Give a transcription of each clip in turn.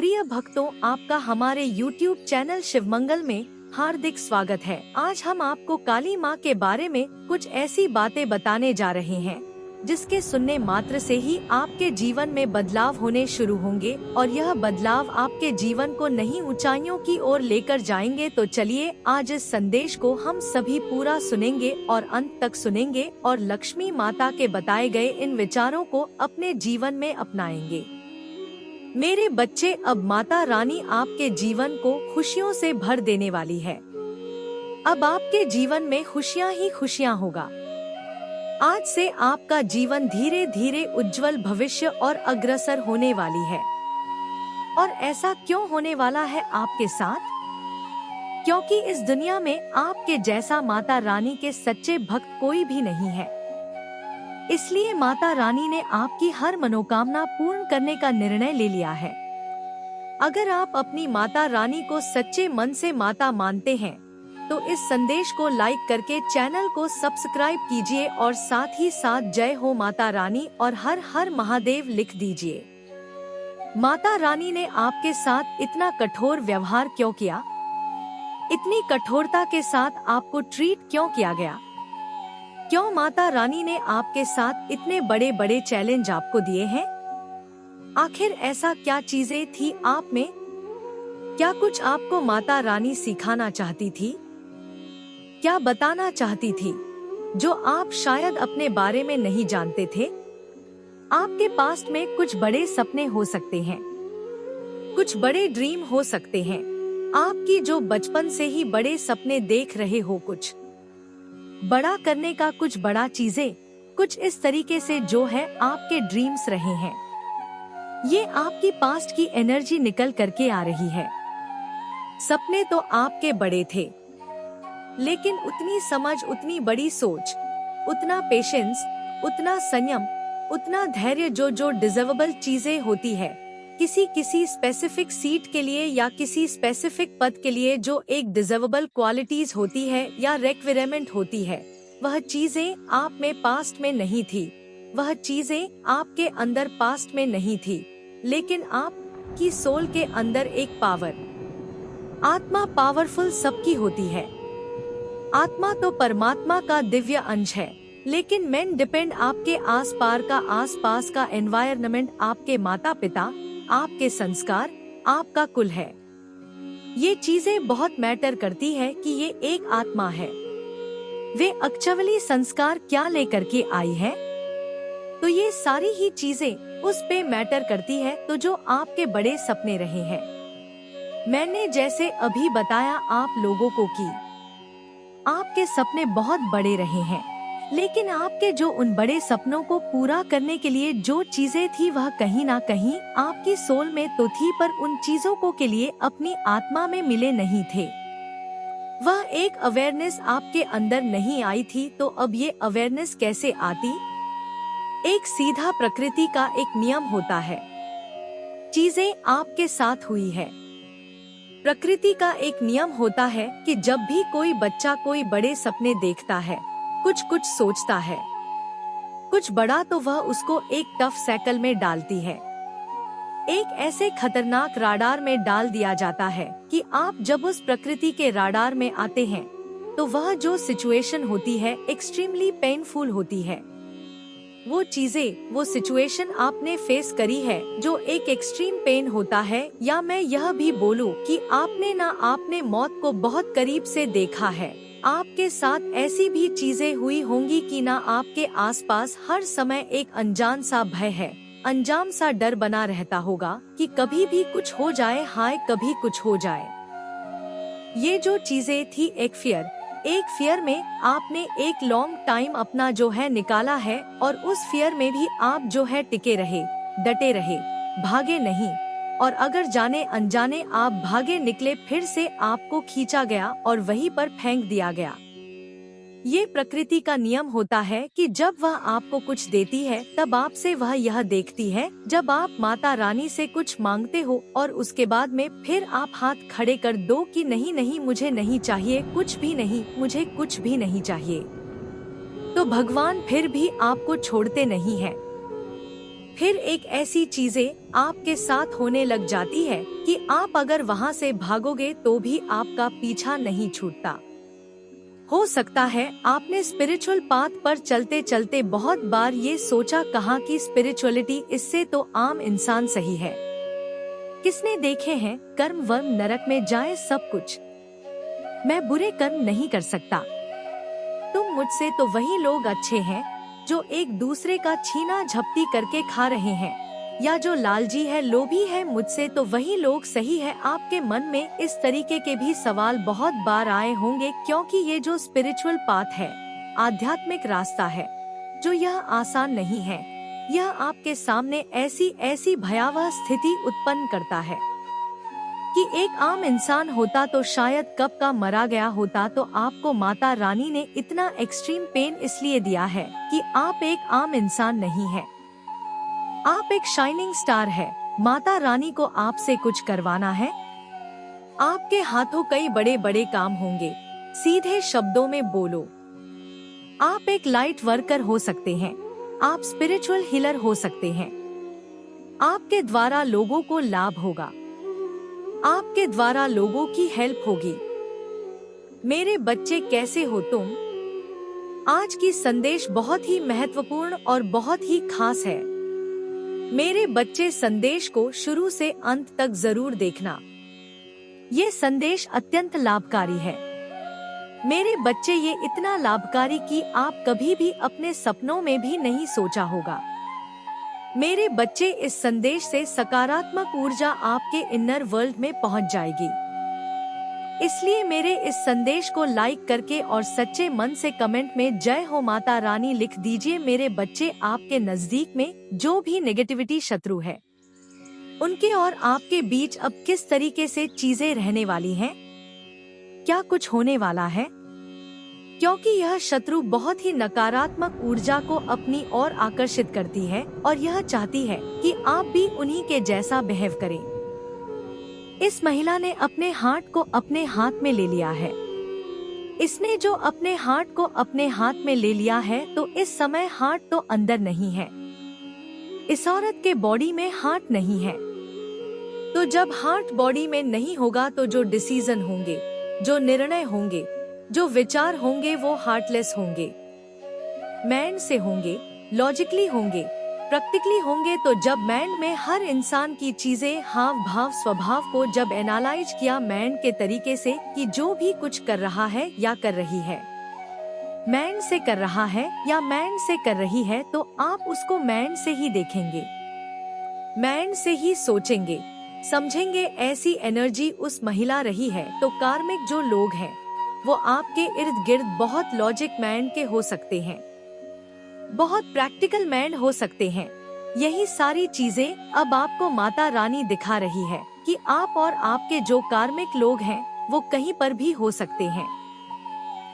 प्रिय भक्तों, आपका हमारे YouTube चैनल शिवमंगल में हार्दिक स्वागत है। आज हम आपको काली माँ के बारे में कुछ ऐसी बातें बताने जा रहे हैं जिसके सुनने मात्र से ही आपके जीवन में बदलाव होने शुरू होंगे और यह बदलाव आपके जीवन को नई ऊंचाइयों की ओर लेकर जाएंगे। तो चलिए आज इस संदेश को हम सभी पूरा सुनेंगे और अंत तक सुनेंगे और लक्ष्मी माता के बताए गए इन विचारों को अपने जीवन में अपनाएंगे। मेरे बच्चे, अब माता रानी आपके जीवन को खुशियों से भर देने वाली है। अब आपके जीवन में खुशियाँ ही खुशियाँ होगा। आज से आपका जीवन धीरे धीरे उज्जवल भविष्य और अग्रसर होने वाली है। और ऐसा क्यों होने वाला है आपके साथ? क्योंकि इस दुनिया में आपके जैसा माता रानी के सच्चे भक्त कोई भी नहीं है। इसलिए माता रानी ने आपकी हर मनोकामना पूर्ण करने का निर्णय ले लिया है। अगर आप अपनी माता रानी को सच्चे मन से माता मानते हैं तो इस संदेश को लाइक करके चैनल को सब्सक्राइब कीजिए और साथ ही साथ जय हो माता रानी और हर हर महादेव लिख दीजिए। माता रानी ने आपके साथ इतना कठोर व्यवहार क्यों किया? इतनी कठोरता के साथ आपको ट्रीट क्यों किया गया? क्यों माता रानी ने आपके साथ इतने बड़े बड़े चैलेंज आपको दिए हैं? आखिर ऐसा क्या चीजें थी आप में? क्या कुछ आपको माता रानी सिखाना चाहती थी? क्या बताना चाहती थी जो आप शायद अपने बारे में नहीं जानते थे? आपके पास्ट में कुछ बड़े सपने हो सकते हैं, कुछ बड़े ड्रीम हो सकते हैं आपकी, जो बचपन से ही बड़े सपने देख रहे हो, कुछ बड़ा करने का, कुछ बड़ा चीजें, कुछ इस तरीके से जो है आपके ड्रीम्स रहे हैं। ये आपकी पास्ट की एनर्जी निकल करके आ रही है। सपने तो आपके बड़े थे, लेकिन उतनी समझ, उतनी बड़ी सोच, उतना पेशेंस, उतना संयम, उतना धैर्य जो डिजर्वेबल चीजें होती है किसी स्पेसिफिक सीट के लिए या किसी स्पेसिफिक पद के लिए, जो एक डिजर्वेबल क्वालिटीज होती है या रिक्वायरमेंट होती है, वह चीजें आप में पास्ट में नहीं थी। वह चीजें आपके अंदर पास्ट में नहीं थी, लेकिन आपकी सोल के अंदर एक पावर, आत्मा पावरफुल सबकी होती है। आत्मा तो परमात्मा का दिव्य अंश है, लेकिन मेन डिपेंड आपके आसपास का एनवायरनमेंट, आपके माता पिता, आपके संस्कार, आपका कुल है। ये चीजें बहुत मैटर करती है कि ये एक आत्मा है, वे एक्चुअली संस्कार क्या लेकर के आई है। तो ये सारी ही चीजें उस पे मैटर करती है। तो जो आपके बड़े सपने रहे हैं, मैंने जैसे अभी बताया आप लोगों को कि आपके सपने बहुत बड़े रहे हैं, लेकिन आपके जो उन बड़े सपनों को पूरा करने के लिए जो चीजें थी, वह कहीं ना कहीं आपकी सोल में तो थी, पर उन चीजों को के लिए अपनी आत्मा में मिले नहीं थे। वह एक अवेयरनेस आपके अंदर नहीं आई थी। तो अब ये अवेयरनेस कैसे आती? एक सीधा प्रकृति का एक नियम होता है, चीजें आपके साथ हुई है। प्रकृति का एक नियम होता है कि जब भी कोई बच्चा कोई बड़े सपने देखता है, कुछ सोचता है, कुछ बड़ा, तो वह उसको एक टफ साइकिल में डालती है, एक ऐसे खतरनाक राडार में डाल दिया जाता है कि आप जब उस प्रकृति के राडार में आते हैं तो वह जो सिचुएशन होती है एक्सट्रीमली पेनफुल होती है। वो चीजें, वो सिचुएशन आपने फेस करी है जो एक एक्सट्रीम पेन होता है, या मैं यह भी बोलूं कि आपने मौत को बहुत करीब से देखा है। आपके साथ ऐसी भी चीजें हुई होंगी कि ना आपके आसपास हर समय एक अनजान सा भय है, अनजान सा डर बना रहता होगा कि कभी भी कुछ हो जाए, हाय कभी कुछ हो जाए। ये जो चीजें थी एक फियर में आपने एक लॉन्ग टाइम अपना जो है निकाला है, और उस फियर में भी आप जो है टिके रहे, डटे रहे, भागे नहीं। और अगर जाने अनजाने आप भागे निकले, फिर से आपको खींचा गया और वहीं पर फेंक दिया गया। ये प्रकृति का नियम होता है कि जब वह आपको कुछ देती है तब आपसे वह यह देखती है, जब आप माता रानी से कुछ मांगते हो और उसके बाद में फिर आप हाथ खड़े कर दो कि नहीं, मुझे नहीं चाहिए, कुछ भी नहीं, मुझे कुछ भी नहीं चाहिए, तो भगवान फिर भी आपको छोड़ते नहीं है। फिर एक ऐसी चीजें आपके साथ होने लग जाती है कि आप अगर वहाँ से भागोगे तो भी आपका पीछा नहीं छूटता। हो सकता है आपने स्पिरिचुअल पाथ पर चलते चलते बहुत बार ये सोचा कहा कि स्पिरिचुअलिटी इससे तो आम इंसान सही है। किसने देखे हैं कर्म वर्म नरक में जाए सब कुछ, मैं बुरे कर्म नहीं कर सकता। तुम मुझसे तो वही लोग अच्छे हैं जो एक दूसरे का छीना झपटी करके खा रहे हैं, या जो लालची है लोभी है मुझसे तो वही लोग सही है। आपके मन में इस तरीके के भी सवाल बहुत बार आए होंगे, क्योंकि ये जो स्पिरिचुअल पाथ है, आध्यात्मिक रास्ता है, जो यह आसान नहीं है। यह आपके सामने ऐसी भयावह स्थिति उत्पन्न करता है कि एक आम इंसान होता तो शायद कब का मरा गया होता। तो आपको माता रानी ने इतना एक्सट्रीम पेन इसलिए दिया है कि आप एक आम इंसान नहीं है, आप एक शाइनिंग स्टार है। माता रानी को आपसे कुछ करवाना है, आपके हाथों कई बड़े बड़े काम होंगे। सीधे शब्दों में बोलो, आप एक लाइट वर्कर हो सकते हैं, आप स्पिरिचुअल हीलर हो सकते हैं। आपके द्वारा लोगों को लाभ होगा, आपके द्वारा लोगों की हेल्प होगी। मेरे बच्चे कैसे हो तुम? आज की संदेश बहुत ही महत्वपूर्ण और बहुत ही खास है। मेरे बच्चे, संदेश को शुरू से अंत तक जरूर देखना। ये संदेश अत्यंत लाभकारी है। मेरे बच्चे, ये इतना लाभकारी कि आप कभी भी अपने सपनों में भी नहीं सोचा होगा। मेरे बच्चे, इस संदेश से सकारात्मक ऊर्जा आपके इनर वर्ल्ड में पहुंच जाएगी। इसलिए मेरे इस संदेश को लाइक करके और सच्चे मन से कमेंट में जय हो माता रानी लिख दीजिए। मेरे बच्चे, आपके नजदीक में जो भी नेगेटिविटी शत्रु है, उनके और आपके बीच अब किस तरीके से चीजें रहने वाली हैं? क्या कुछ होने वाला है? क्योंकि यह शत्रु बहुत ही नकारात्मक ऊर्जा को अपनी ओर आकर्षित करती है और यह चाहती है कि आप भी उन्हीं के जैसा बिहेव करें। इस महिला ने अपने हार्ट को अपने हाथ में ले लिया है। इसने जो अपने हार्ट को अपने हाथ में ले लिया है, तो इस समय हार्ट तो अंदर नहीं है, इस औरत के बॉडी में हार्ट नहीं है। तो जब हार्ट बॉडी में नहीं होगा तो जो डिसीजन होंगे, जो निर्णय होंगे, जो विचार होंगे, वो हार्टलेस होंगे, माइंड से होंगे, लॉजिकली होंगे, प्रैक्टिकली होंगे। तो जब माइंड में हर इंसान की चीजें, हाव भाव, स्वभाव को जब एनालाइज किया माइंड के तरीके से कि जो भी कुछ कर रहा है या कर रही है, माइंड से कर रहा है या माइंड से कर रही है, तो आप उसको माइंड से ही देखेंगे, माइंड से ही सोचेंगे, समझेंगे। ऐसी एनर्जी उस महिला रही है। तो कार्मिक जो लोग हैं, वो आपके इर्द गिर्द बहुत लॉजिक माइंड के हो सकते हैं, बहुत प्रैक्टिकल माइंड हो सकते हैं। यही सारी चीजें अब आपको माता रानी दिखा रही है कि आप और आपके जो कार्मिक लोग हैं, वो कहीं पर भी हो सकते हैं।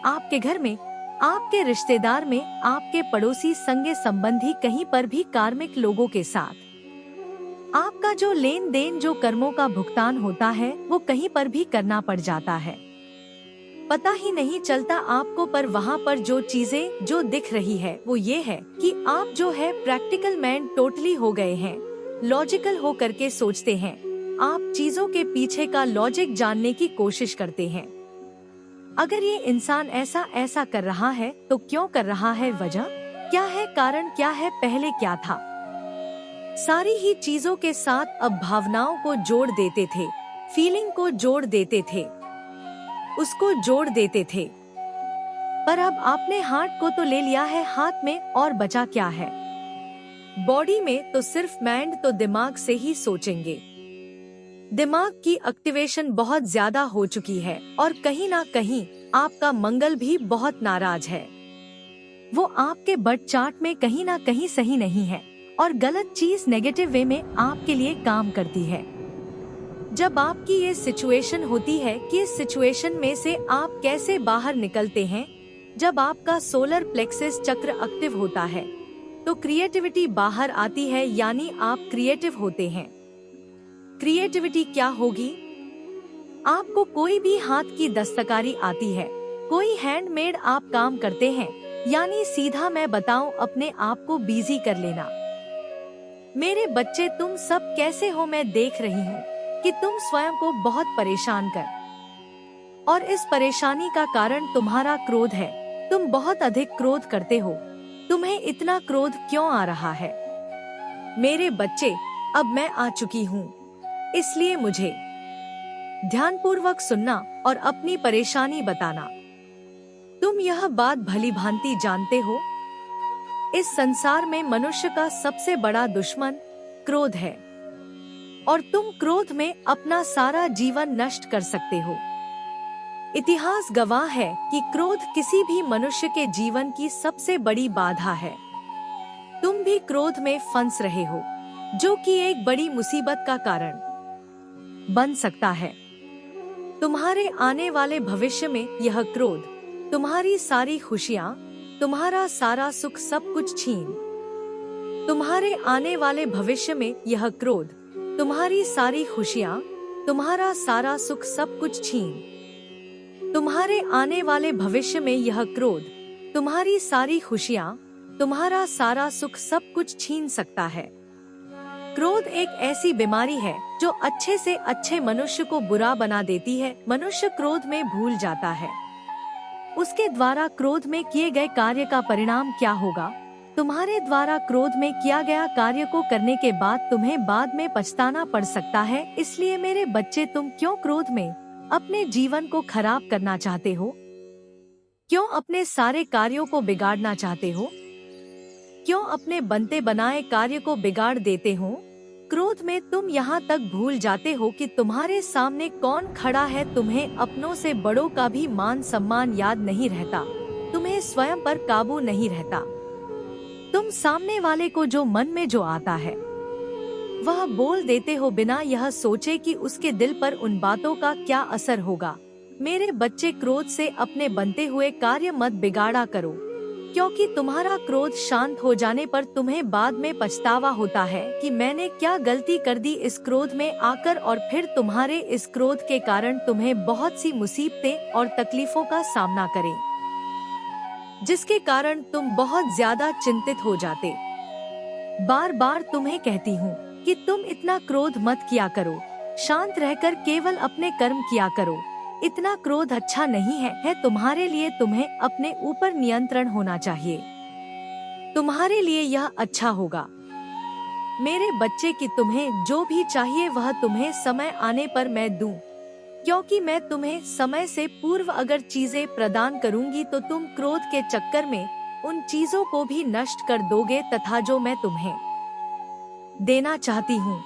आपके घर में, आपके रिश्तेदार में, आपके पड़ोसी, संगे संबंधी, कहीं पर भी कार्मिक लोगों के साथ आपका जो लेन देन, जो कर्मों का भुगतान होता है, वो कहीं पर भी करना पड़ जाता है। पता ही नहीं चलता आपको, पर वहाँ पर जो चीजें जो दिख रही है वो ये है कि आप जो है प्रैक्टिकल माइंड टोटली हो गए हैं, लॉजिकल हो करके सोचते हैं। आप चीजों के पीछे का लॉजिक जानने की कोशिश करते हैं। अगर ये इंसान ऐसा कर रहा है तो क्यों कर रहा है, वजह क्या है, कारण क्या है, पहले क्या था। सारी ही चीजों के साथ अब भावनाओं को जोड़ देते थे, फीलिंग को जोड़ देते थे, उसको जोड़ देते थे। पर अब आपने हार्ट को तो ले लिया है हाथ में, और बचा क्या है बॉडी में? तो सिर्फ माइंड, तो दिमाग से ही सोचेंगे। दिमाग की एक्टिवेशन बहुत ज्यादा हो चुकी है और कहीं ना कहीं आपका मंगल भी बहुत नाराज है। वो आपके बर्थ चार्ट में कहीं ना कहीं सही नहीं है और गलत चीज नेगेटिव वे में आपके लिए काम करती है। जब आपकी ये सिचुएशन होती है कि इस सिचुएशन में से आप कैसे बाहर निकलते हैं, जब आपका सोलर प्लेक्सस चक्र एक्टिव होता है तो क्रिएटिविटी बाहर आती है, यानी आप क्रिएटिव होते हैं। क्रिएटिविटी क्या होगी? आपको कोई भी हाथ की दस्तकारी आती है, कोई हैंडमेड आप काम करते हैं, यानी सीधा मैं बताऊं, अपने आप को बिजी कर लेना। मेरे बच्चे, तुम सब कैसे हो? मैं देख रही हूँ कि तुम स्वयं को बहुत परेशान कर, और इस परेशानी का कारण तुम्हारा क्रोध है। तुम बहुत अधिक क्रोध करते हो। तुम्हें इतना क्रोध क्यों आ रहा है? मेरे बच्चे, अब मैं आ चुकी हूँ, इसलिए मुझे ध्यानपूर्वक सुनना और अपनी परेशानी बताना। तुम यह बात भली भांति जानते हो, इस संसार में मनुष्य का सबसे बड़ा दुश्मन क्रोध है, और तुम क्रोध में अपना सारा जीवन नष्ट कर सकते हो। इतिहास गवाह है कि क्रोध किसी भी मनुष्य के जीवन की सबसे बड़ी बाधा है। तुम भी क्रोध में फंस रहे हो, जो कि एक बड़ी मुसीबत का कारण बन सकता है। तुम्हारे आने वाले भविष्य में यह क्रोध तुम्हारी सारी खुशियाँ, तुम्हारा सारा सुख सब कुछ छीन। तुम्हारे आने वाले भविष्य में यह क्रोध तुम्हारी सारी खुशियाँ, तुम्हारा सारा सुख सब कुछ छीन। तुम्हारे आने वाले भविष्य में यह क्रोध तुम्हारी सारी खुशियाँ, तुम्हारा सारा सुख सब कुछ छीन सकता है। क्रोध एक ऐसी बीमारी है जो अच्छे से अच्छे मनुष्य को बुरा बना देती है। मनुष्य क्रोध में भूल जाता है उसके द्वारा क्रोध में किए गए कार्य का परिणाम क्या होगा। तुम्हारे द्वारा क्रोध में किया गया कार्य को करने के बाद तुम्हें बाद में पछताना पड़ सकता है। इसलिए मेरे बच्चे, तुम क्यों क्रोध में अपने जीवन को खराब करना चाहते हो? क्यों अपने सारे कार्यों को बिगाड़ना चाहते हो? क्यों अपने बनते बनाए कार्य को बिगाड़ देते हो? क्रोध में तुम यहाँ तक भूल जाते हो कि तुम्हारे सामने कौन खड़ा है। तुम्हें अपनों से बड़ों का भी मान सम्मान याद नहीं रहता। तुम्हें स्वयं पर काबू नहीं रहता। तुम सामने वाले को जो मन में जो आता है वह बोल देते हो, बिना यह सोचे कि उसके दिल पर उन बातों का क्या असर होगा। मेरे बच्चे, क्रोध से अपने बनते हुए कार्य मत बिगाड़ा करो, क्योंकि तुम्हारा क्रोध शांत हो जाने पर तुम्हें बाद में पछतावा होता है कि मैंने क्या गलती कर दी इस क्रोध में आकर, और फिर तुम्हारे इस क्रोध के कारण तुम्हें बहुत सी मुसीबतें और तकलीफों का सामना करें, जिसके कारण तुम बहुत ज्यादा चिंतित हो जाते। बार बार तुम्हें कहती हूँ कि तुम इतना क्रोध मत किया करो, शांत रहकर केवल अपने कर्म किया करो। इतना क्रोध अच्छा नहीं है तुम्हारे लिए। तुम्हें अपने ऊपर नियंत्रण होना चाहिए, तुम्हारे लिए यह अच्छा होगा। मेरे बच्चे, कि तुम्हें जो भी चाहिए वह तुम्हें समय आने पर मैं दूं, क्योंकि मैं तुम्हें समय से पूर्व अगर चीजें प्रदान करूंगी तो तुम क्रोध के चक्कर में उन चीजों को भी नष्ट कर दोगे, तथा जो मैं तुम्हें देना चाहती हूँ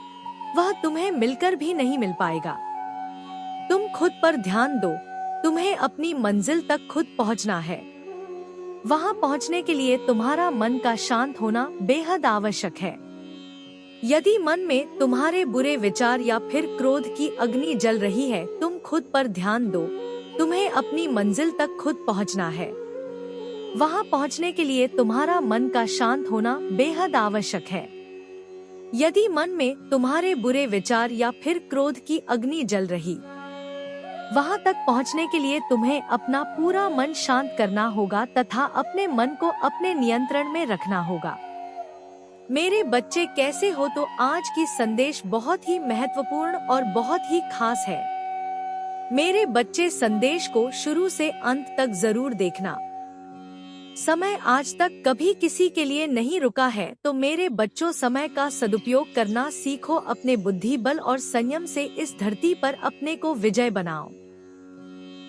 वह तुम्हें मिलकर भी नहीं मिल पाएगा। तुम खुद पर ध्यान दो। तुम्हें अपनी मंजिल तक खुद पहुँचना है। वहाँ पहुँचने के लिए तुम्हारा मन का शांत होना बेहद आवश्यक है। यदि मन में तुम्हारे बुरे विचार या फिर क्रोध की अग्नि जल रही है, तुम खुद पर ध्यान दो। तुम्हें अपनी मंजिल तक खुद पहुँचना है। वहाँ पहुँचने के लिए तुम्हारा मन का शांत होना बेहद आवश्यक है। यदि मन में तुम्हारे बुरे विचार या फिर क्रोध की अग्नि जल रही, वहाँ तक पहुँचने के लिए तुम्हें अपना पूरा मन शांत करना होगा तथा अपने मन को अपने नियंत्रण में रखना होगा। मेरे बच्चे, कैसे हो? तो आज की संदेश बहुत ही महत्वपूर्ण और बहुत ही खास है। मेरे बच्चे, संदेश को शुरू से अंत तक जरूर देखना। समय आज तक कभी किसी के लिए नहीं रुका है, तो मेरे बच्चों, समय का सदुपयोग करना सीखो। अपने बुद्धि बल और संयम से इस धरती पर अपने को विजय बनाओ।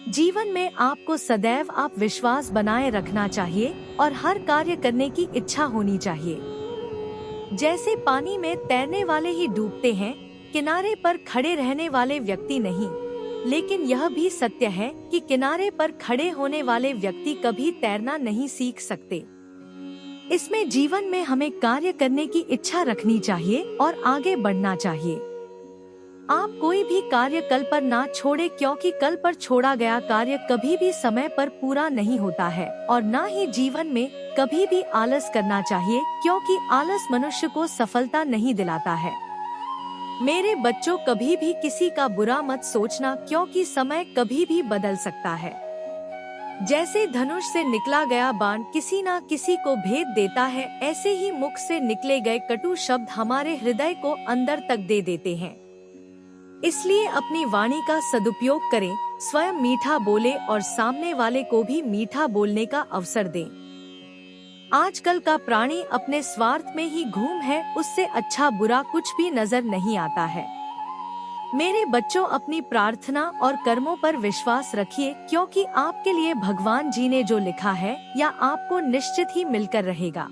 जीवन में आपको सदैव आप विश्वास बनाए रखना चाहिए और हर कार्य करने की इच्छा होनी चाहिए। जैसे पानी में तैरने वाले ही डूबते हैं, किनारे पर खड़े रहने वाले व्यक्ति नहीं। लेकिन यह भी सत्य है कि किनारे पर खड़े होने वाले व्यक्ति कभी तैरना नहीं सीख सकते। इसमें जीवन में हमें कार्य करने की इच्छा रखनी चाहिए और आगे बढ़ना चाहिए। आप कोई भी कार्य कल पर ना छोड़े, क्योंकि कल पर छोड़ा गया कार्य कभी भी समय पर पूरा नहीं होता है। और ना ही जीवन में कभी भी आलस करना चाहिए, क्योंकि आलस मनुष्य को सफलता नहीं दिलाता है। मेरे बच्चों, कभी भी किसी का बुरा मत सोचना, क्योंकि समय कभी भी बदल सकता है। जैसे धनुष से निकला गया बाण किसी ना किसी को भेद देता है, ऐसे ही मुख से निकले गए कटु शब्द हमारे हृदय को अंदर तक दे देते हैं। इसलिए अपनी वाणी का सदुपयोग करें, स्वयं मीठा बोले और सामने वाले को भी मीठा बोलने का अवसर दें। आजकल का प्राणी अपने स्वार्थ में ही घूम है, उससे अच्छा बुरा कुछ भी नजर नहीं आता है। मेरे बच्चों, अपनी प्रार्थना और कर्मों पर विश्वास रखिए, क्योंकि आपके लिए भगवान जी ने जो लिखा है या आपको निश्चित ही मिलकर रहेगा।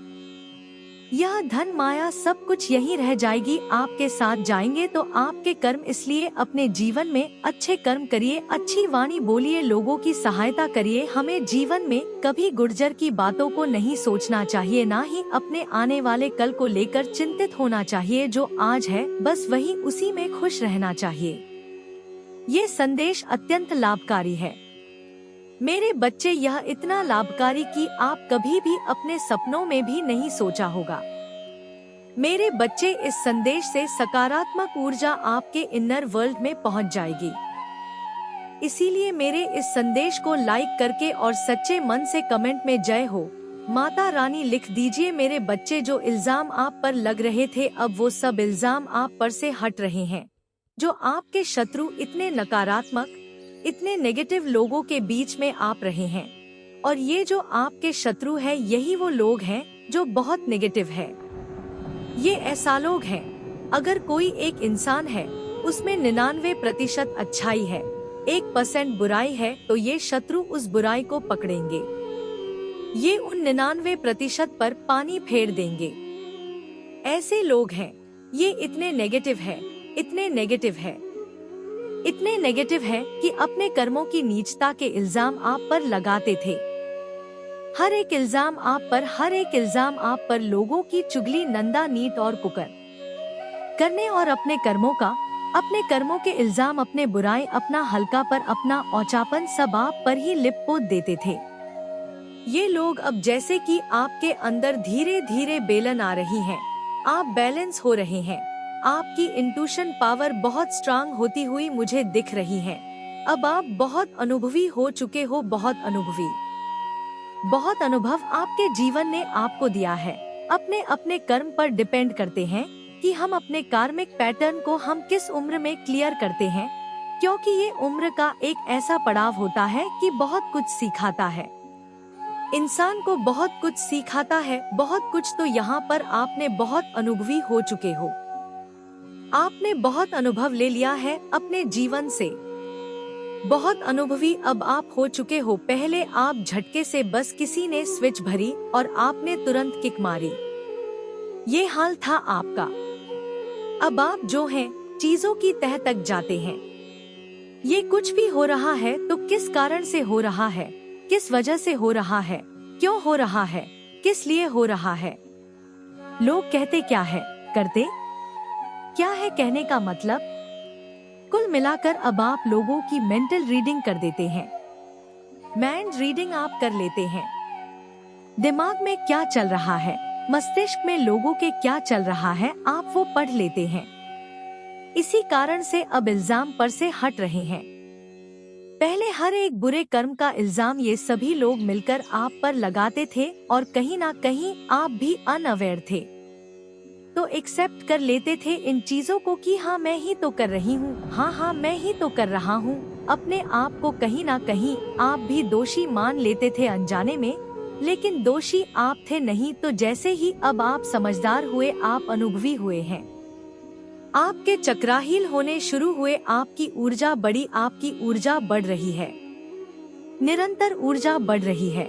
यह धन माया सब कुछ यहीं रह जाएगी, आपके साथ जाएंगे तो आपके कर्म। इसलिए अपने जीवन में अच्छे कर्म करिए, अच्छी वाणी बोलिए, लोगों की सहायता करिए। हमें जीवन में कभी गुर्जर की बातों को नहीं सोचना चाहिए, ना ही अपने आने वाले कल को लेकर चिंतित होना चाहिए। जो आज है बस वही, उसी में खुश रहना चाहिए। ये संदेश अत्यंत लाभकारी है मेरे बच्चे, यह इतना लाभकारी कि आप कभी भी अपने सपनों में भी नहीं सोचा होगा। मेरे बच्चे, इस संदेश से सकारात्मक ऊर्जा आपके इनर वर्ल्ड में पहुंच जाएगी। इसीलिए मेरे इस संदेश को लाइक करके और सच्चे मन से कमेंट में जय हो माता रानी लिख दीजिए। मेरे बच्चे, जो इल्जाम आप पर लग रहे थे, अब वो सब इल्जाम आप पर से हट रहे हैं। जो आपके शत्रु इतने नकारात्मक, इतने नेगेटिव लोगों के बीच में आप रहे हैं, और ये जो आपके शत्रु है, यही वो लोग हैं जो बहुत नेगेटिव है। ये ऐसा लोग हैं, अगर कोई एक इंसान है उसमें 99% अच्छाई है, 1% बुराई है, तो ये शत्रु उस बुराई को पकड़ेंगे। ये उन 99% पर पानी फेर देंगे। ऐसे लोग हैं, ये इतने नेगेटिव है, इतने नेगेटिव है, इतने नेगेटिव है कि अपने कर्मों की नीचता के इल्जाम आप पर लगाते थे। हर एक इल्जाम आप पर, हर एक इल्जाम आप पर लोगों की चुगली, नंदा, नीत और कुकर करने, और अपने कर्मों के इल्जाम, अपने बुराई, अपना हल्का पर, अपना औचापन सब आप पर ही लिप पोत देते थे। ये लोग अब जैसे कि आपके अंदर धीरे धीरे बेलन आ रही है, आप बैलेंस हो रहे हैं, आपकी इंट्यूशन पावर बहुत स्ट्रांग होती हुई मुझे दिख रही है। अब आप बहुत अनुभवी हो चुके हो, बहुत अनुभव आपके जीवन ने आपको दिया है। अपने अपने कर्म पर डिपेंड करते हैं कि हम अपने कार्मिक पैटर्न को हम किस उम्र में क्लियर करते हैं, क्योंकि ये उम्र का एक ऐसा पड़ाव होता है कि बहुत कुछ सिखाता है, इंसान को बहुत कुछ सिखाता है, बहुत कुछ। तो यहाँ पर आपने बहुत अनुभवी हो चुके हो, आपने बहुत अनुभव ले लिया है अपने जीवन से, बहुत अनुभवी अब आप हो चुके हो। पहले आप झटके से बस किसी ने स्विच भरी और आपने तुरंत किक मारी, ये हाल था आपका। अब आप जो हैं, चीजों की तह तक जाते हैं। ये कुछ भी हो रहा है तो किस कारण से हो रहा है, किस वजह से हो रहा है, क्यों हो रहा है, किस लिए हो रहा है। लोग कहते क्या है, करते क्या है, कहने का मतलब। कुल मिलाकर अब आप लोगों की मेंटल रीडिंग कर देते हैं, माइंड रीडिंग आप कर लेते हैं। दिमाग में क्या चल रहा है, मस्तिष्क में लोगों के क्या चल रहा है, आप वो पढ़ लेते हैं। इसी कारण से अब इल्जाम पर से हट रहे हैं। पहले हर एक बुरे कर्म का इल्जाम ये सभी लोग मिलकर आप पर लगाते थे, और कहीं ना कहीं आप भी अनअवेयर थे, तो एक्सेप्ट कर लेते थे इन चीजों को कि हाँ मैं ही तो कर रही हूँ, हाँ मैं ही तो कर रहा हूँ। अपने आप को कहीं ना कहीं आप भी दोषी मान लेते थे अनजाने में, लेकिन दोषी आप थे नहीं। तो जैसे ही अब आप समझदार हुए, आप अनुभवी हुए हैं, आपके चक्राहील होने शुरू हुए, आपकी ऊर्जा बढ़ी, आपकी ऊर्जा बढ़ रही है, निरंतर ऊर्जा बढ़ रही है,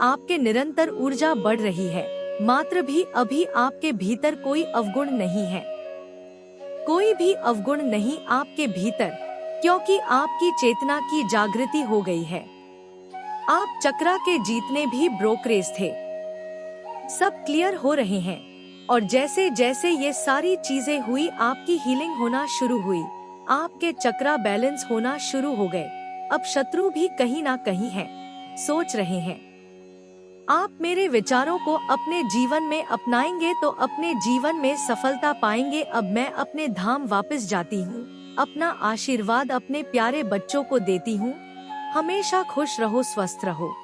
आपके निरंतर ऊर्जा बढ़ रही है। मात्र भी अभी आपके भीतर कोई अवगुण नहीं है, कोई भी अवगुण नहीं आपके भीतर, क्योंकि आपकी चेतना की जागृति हो गई है। आप चक्रा के जीतने भी ब्रोकरेज थे, सब क्लियर हो रहे हैं। और जैसे जैसे ये सारी चीजें हुई, आपकी हीलिंग होना शुरू हुई, आपके चक्रा बैलेंस होना शुरू हो गए। अब शत्रु भी कहीं ना कहीं है, सोच रहे हैं आप मेरे विचारों को अपने जीवन में अपनाएंगे तो अपने जीवन में सफलता पाएंगे। अब मैं अपने धाम वापस जाती हूँ, अपना आशीर्वाद अपने प्यारे बच्चों को देती हूँ। हमेशा खुश रहो, स्वस्थ रहो।